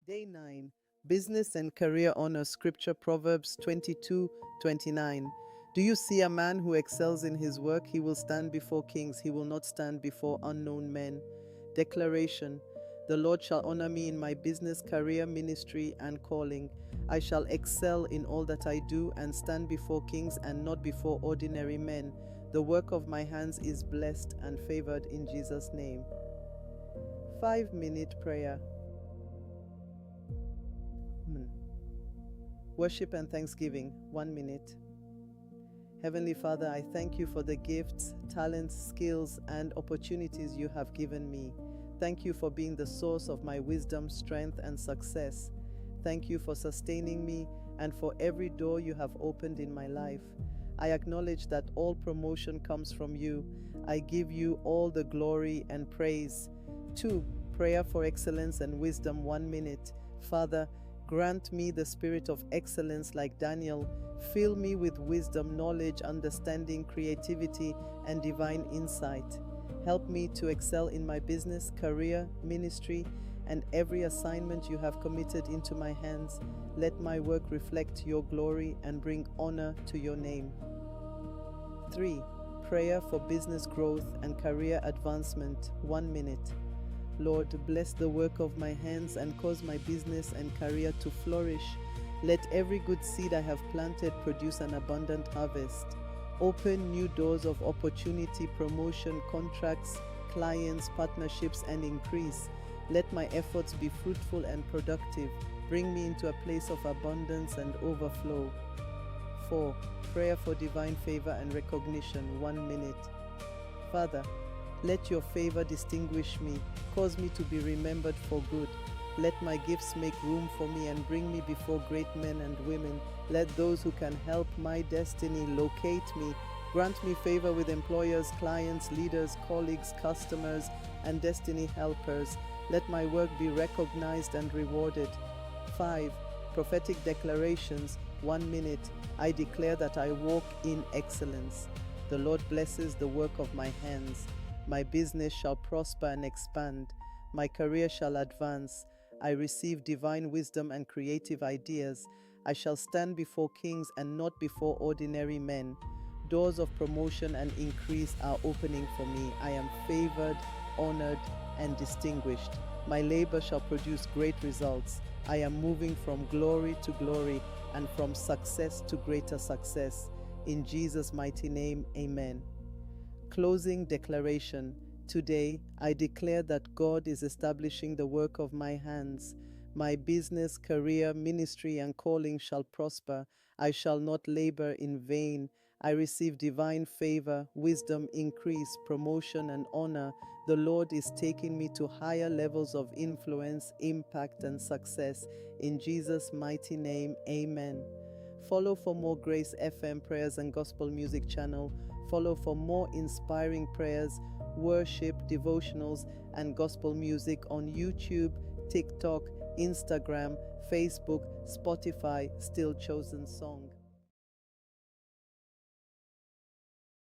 Day 9. Business and Career Honor Scripture Proverbs 22:29. Do you see a man who excels in his work? He will stand before kings, he will not stand before unknown men. Declaration. The Lord shall honor me in my business, career, ministry, and calling. I shall excel in all that I do and stand before kings and not before ordinary men. The work of my hands is blessed and favored in Jesus' name. 5-minute prayer. Worship and thanksgiving, 1 minute. Heavenly Father, I thank you for the gifts, talents, skills, and opportunities you have given me. Thank you for being the source of my wisdom, strength, and success. Thank you for sustaining me and for every door you have opened in my life. I acknowledge that all promotion comes from you. I give you all the glory and praise. 2. Prayer for excellence and wisdom, 1 minute. Father, grant me the spirit of excellence like Daniel. Fill me with wisdom, knowledge, understanding, creativity, and divine insight. Help me to excel in my business, career, ministry, and every assignment you have committed into my hands. Let my work reflect your glory and bring honor to your name. 3. Prayer for business growth and career advancement, 1 minute. Lord, bless the work of my hands and cause my business and career to flourish. Let every good seed I have planted produce an abundant harvest. Open new doors of opportunity, promotion, contracts, clients, partnerships, and increase. Let my efforts be fruitful and productive. Bring me into a place of abundance and overflow. 4. Prayer for divine favor and recognition, 1 minute. Father, let your favor distinguish me. Cause me to be remembered for good. Let my gifts make room for me and bring me before great men and women. Let those who can help my destiny locate me. Grant me favor with employers, clients, leaders, colleagues, customers, and destiny helpers. Let my work be recognized and rewarded. 5. Prophetic declarations, 1 minute. I declare that I walk in excellence. The Lord blesses the work of my hands. My business shall prosper and expand. My career shall advance. I receive divine wisdom and creative ideas. I shall stand before kings and not before ordinary men. Doors of promotion and increase are opening for me. I am favored, honored, and distinguished. My labor shall produce great results. I am moving from glory to glory and from success to greater success. In Jesus' mighty name, amen. Closing declaration. Today, I declare that God is establishing the work of my hands. My business, career, ministry, and calling shall prosper. I shall not labor in vain. I receive divine favor, wisdom, increase, promotion, and honor. The Lord is taking me to higher levels of influence, impact, and success. In Jesus' mighty name, amen. Follow for more Grace FM prayers and gospel music channel. Follow for more inspiring prayers, worship, devotionals, and gospel music on YouTube, TikTok, Instagram, Facebook, Spotify, Still Chosen Song.